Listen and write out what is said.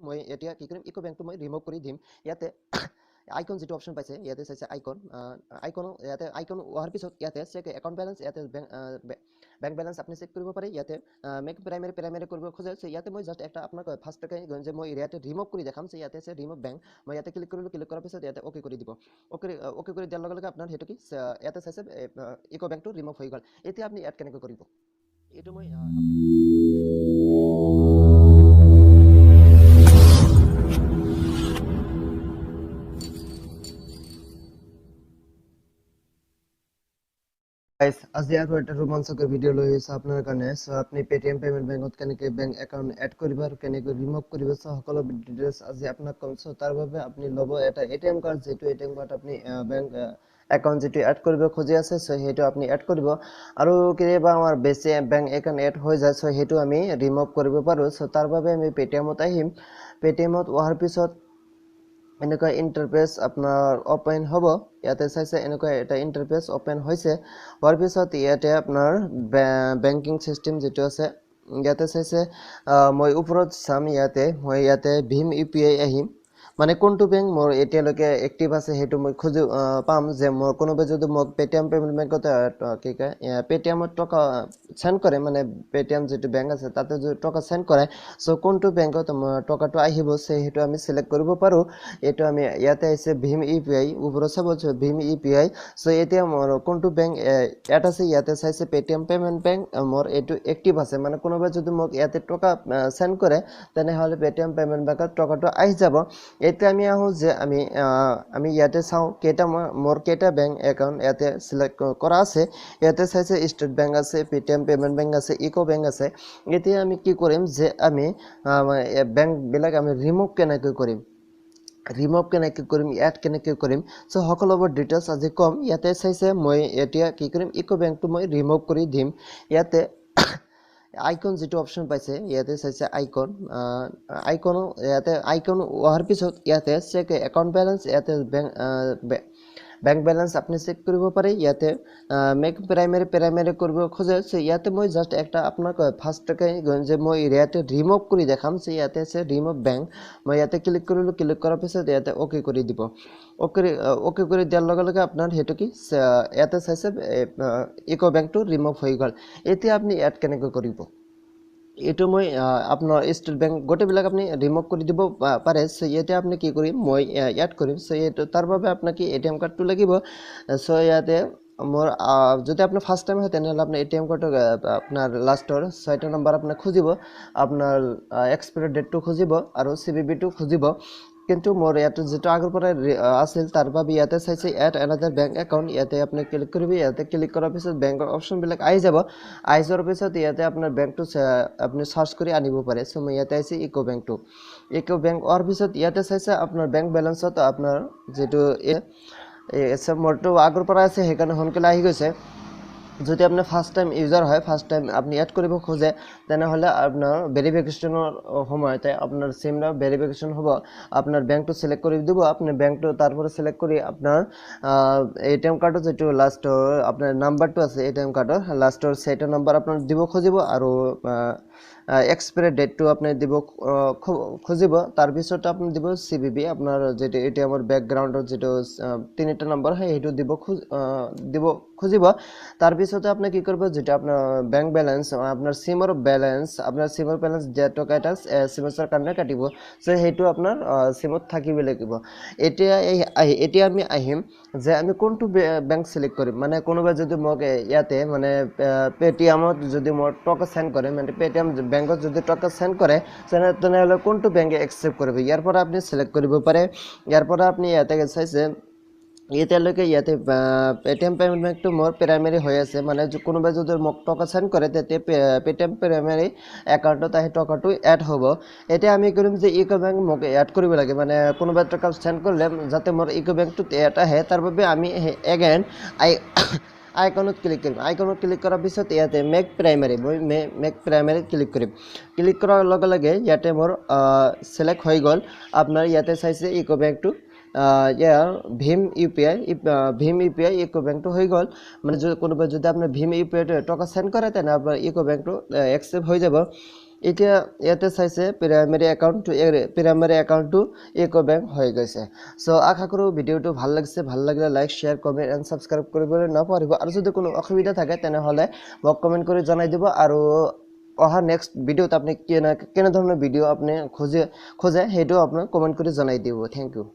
মই এতিয়া কি কৰিম ইকো বেংকটো মই ৰিমুভ কৰি দিম ইয়াতে আইকন যেটো অপশন পাইছে ইয়াতে চাইছে আইকন ইয়াতে আইকন হোৱাৰ পিছত ইয়াতে চেক একাউন্ট ব্যালেন্স ইয়াতে বেংক ব্যালেন্স আপনি চেক কৰিব পাৰে ইয়াতে মেক প্ৰাইমাৰি কৰিব খোজে সো ইয়াতে মই জাস্ট একটা আপোনাক ফাৰ্স্ট টাকে যে মই ইয়াতে ৰিমুভ কৰি দেখাম সো ইয়াতে আছে ৰিমুভ বেংক মই ইয়াতে ক্লিক কৰিলো ক্লিক কৰাৰ পিছত ইয়াতে ওকে কৰি দিব ওকে কৰি দিয়াৰ লগে লগে আপোনাৰ হেতু কি ইয়াতে চাইছে ইকো বেংকটো ৰিমুভ হৈ গল এতিয়া আপনি এড কেনেকৈ কৰিব এটো মই गाइस আজি আৰু এটা ৰোমাঞ্চকৰ ভিডিও লৈ আহিছো আপোনাৰ কাৰণে সো আপুনি পেটিএম পেমেন্ট বেংকত কেনেকৈ বেংক একাউন্ট এড কৰিব আৰু কেনেকৈ ৰিমুভ কৰিব সো সকলো ডিটেইলছ আজি আপোনাক কম সো তাৰ বাবে আপুনি লব এটা এটিএম কাৰ্ড যেটো এটিএম কাৰ্ড আপুনি বেংক একাউন্ট যেটো এড কৰিব খুজি আছে সো হেতু আপুনি এড কৰিব আৰু কিবা আমাৰ বেছি বেংক একাউন্ট এড হৈ যায় সো হেতু আমি ৰিমুভ কৰিব পাৰো সো তাৰ বাবে আমি পেটিএমত আহিম পেটিএমত অহাৰ পিছত এনেকুৱা ইন্টাৰফেস আপনাৰ ওপেন হব ইয়াতে চাইছে এনেকুৱা এটা ইন্টাৰফেস ওপেন হৈছে হোৱাৰ পিছত ইয়াতে আপোনাৰ বেংকিং সিস্টেম যেটো আছে ইয়াতে চাইছে মই ওপৰত চাম ইয়াতে মই ইয়াতে ভীম ইউপিআই আহিম মানে কোনটো বেংক মোৰ এতিয়ালৈকে এক্টিভ আছে হেতু মই খুজি পাম যে মোৰ কোনোবা যদি মোক পেটিএম পেমেন্ট বেংকত কি কয় পেটিএমত টকা সেন্ড কৰে মানে পেটিএম যেটো বেংক আছে তাতে যদি টকা সেন্ড কৰে সো কোনটো বেংকত টকাটো আহিব সে হেতু আমি সিলেক্ট কৰিব পাৰো এটো আমি ইয়াতে আছে ভীম ইউপিআই ওপৰত চাব ভীম ইউপিআই সো এতিয়া মোৰ কোনটো বেংক এড আছে ইয়াতে চাইছে পেটিএম পেমেন্ট বেংক মোৰ এটো এক্টিভ আছে মানে কোনোবা যদি মোক ইয়াতে টকা সেন্ড কৰে তেনে হলে পেটিএম পেমেন্ট বেংকত টকাটো আহি যাব এতিয়া আমি আহো যে আমি ইয়াতে চাও কেটা মোৰ কেটা বেংক একাউন্ট ইয়াতে সিলেক্ট কৰা আছে ইয়াতে চাইছে স্টেট বেংক আছে পেটিএম পেমেন্ট বেংক আছে ইকো বেংক আছে এতিয়া আমি কি কৰিম যে আমি বেংক বিলাক আমি ৰিমুভ কেনেকৈ কৰিম ৰিমুভ কেনেকৈ কৰিম এড কেনেকৈ কৰিম সো সকলোবোৰ ডিটেইলছ আজি কম ইয়াতে চাইছে মই এতিয়া কি কৰিম ইকো বেংকটো মই ৰিমুভ কৰি দিম ইয়াতে আইকন যেটো অপশন পাইছে ইয়াতে চাইছে আইকন ইয়াতে আইকন হোৱাৰ পিছত ইয়াতে চেক একাউন্ট ব্যালেন্স ইয়াতে বেংক ব্যালেন্স আপনি চেক কৰিব পাৰে ইয়াতে মেক প্ৰাইমাৰি কৰিব খোজে সো ইয়াতে মই জাস্ট একটা আপোনাক ফাৰ্স্ট টাকে যে মই ইয়াতে ৰিমুভ কৰি দেখাম সো ইয়াতে আছে ৰিমুভ বেংক মই ইয়াতে ক্লিক কৰিলো ক্লিক কৰাৰ পিছত ইয়াতে ওকে কৰি দিব ওকে কৰি দিয়াৰ লগে লগে আপোনাৰ হেতু কি ইয়াতে চাইছে ইকো বেংকটো ৰিমুভ হৈ গল এতিয়া আপনি এড কেনেকৈ কৰিব এটো মই আপোনাৰ স্টেট বেংক গোটেবিলাক আপনি ৰিমুভ কৰি দিব পাৰে সো ইয়াতে আপনি কি কৰিম মই এড কৰিম সো এটো তাৰ বাবে আপোনাক এটিএম কাৰ্ডটো লাগিব সো ইয়াতে মোৰ যদি আপনি ফাৰ্স্ট টাইম হয় তেনে হলে আপনি এটিএম কাৰ্ডৰ আপোনাৰ লাষ্টৰ 6টা নম্বৰ আপনি খুজিব আপোনাৰ এক্সপায়াৰি ডেটটো খুজিব আৰু সিভিভি টো খুজিব কিন্তু মোৰ ইয়াতে যেটো আগৰ পৰা আছিল তাৰ বাবে ইয়াতে চাইছে এড এনাদাৰ বেংক একাউন্ট ইয়াতে আপনি ক্লিক কৰিবি ইয়াতে ক্লিক কৰাৰ পিছত বেংকৰ অপশন বিলাক আহি যাব আহি যোৱাৰ পিছত ইয়াতে আপোনাৰ বেংকটো আপনি সাৰ্চ কৰি আনিব পাৰে সো মই ইয়াতে আছে ইকো বেংক অৰ পিছত ইয়াতে চাইছে আপোনাৰ বেংক ব্যালেন্সত আপোনাৰ যেটো সব মোৰটো আগৰ পৰা আছে হেকাৰণে হনকলে আহি গৈছে যদি আপনি ফাৰ্স্ট টাইম ইউজাৰ হয় ফাৰ্স্ট টাইম আপনি এড কৰিব খোজে তেনে হলে আপোনাৰ ভেৰিফিকেশনৰ সময়তে আপোনাৰ সিমটা ভেৰিফিকেশন হ'ব আপোনাৰ বেংকটো সিলেক্ট কৰি দিব আপনি বেংকটো তাৰপৰা সিলেক্ট কৰি আপোনাৰ এটিএম কাৰ্ডৰ যেটো লাষ্টৰ আপোনাৰ নাম্বাৰটো আছে এটিএম কাৰ্ডৰ লাষ্টৰ 6টা নম্বৰ আপোনাৰ দিব খুজিব আৰু এক্সপায়াৰি ডেটটো আপনি দিব খুজিব তাৰ পিছত আপনি দিব সিভিভি আপোনাৰ যেটো এটিএমৰ ব্যাকগ্ৰাউণ্ডৰ যেটো 3টা নম্বৰ হয় হেতু দিব খুজিব তাৰ পিছত আপনি কি কৰিব যেটো আপোনাৰ বেংক ব্যালেন্স আপোনাৰ সিমৰ ব্যালেন্স যে টকা এটা সিমৰ কাৰণে কাটিব সো হেতু আপোনাৰ সিমত থাকিব লাগিব এতিয়া আমি আহিম যে আমি কোনটো বেংক সিলেক্ট কৰিম মানে কোনোবা যদি মোক ইয়াতে মানে পেটিএমত যদি মোৰ টকা সেন্ড কৰে মানে পেটিএম বেংকত যদি টকা সেন্ড কৰে তেনে হলে কোনটো বেংকে একসেপ্ট কৰিব ইয়াৰ পৰা আপনি সিলেক্ট কৰিব পাৰে ইয়াৰ পৰা আপনি ইয়াতে চাইছে এতিয়ালৈকে ইয়াতে পেটিএম পেমেন্ট বেংকটো মোৰ প্ৰাইমাৰি হৈ আছে মানে কোনোবা যদি মোক টকা সেন্ড কৰে তেতে পেটিএম প্ৰাইমাৰি একাউন্টত আহি টকাটো এড হ'ব এতিয়া আমি কৰিম যে ইকো বেংক মোক এড কৰিব লাগে মানে কোনোবা টকা সেন্ড কৰিলে যাতে মোৰ ইকো বেংকটো এড আহে তাৰ বাবে আমি এগেইন আইকনত ক্লিক কৰিম আইকনত ক্লিক কৰাৰ পিছত ইয়াতে মেক প্ৰাইমাৰি ক্লিক কৰিম ক্লিক কৰাৰ লগে লগে ইয়াতে মোৰ সিলেক্ট হৈ গল আপোনাৰ ইয়াতে চাইছে ইকো বেংকটো ভীম ইউপিআই ইকো বেংকটো হৈ গল মানে কোনোবা যদি আপোনাৰ ভীম ইউপিআই টকা সেন্ড কৰে তেনে আপোনাৰ ইকো বেংকটো একসেপ্ট হৈ যাব এতিয়া ইয়াতে চাইছে প্ৰাইমাৰি অ্যাকাউন্ট টু ইকো ব্যাংক হয়ে গেছে সো আশা কৰো ভিডিওটো ভাল লাগিছে ভাল লাগিলে like share comment and subscribe কৰিবলৈ নাপাহৰিব আৰু যদি কোনো অসুবিধা থাকে তেনেহলে মোক কমেন্ট কৰি জনাই দিব আৰু অহা নেক্সট ভিডিওত আপনি কেনে ধৰণৰ ভিডিও আপনি খোজে সেইটো আপনি কমেন্ট কৰি জনাই দিব থ্যাংক ইউ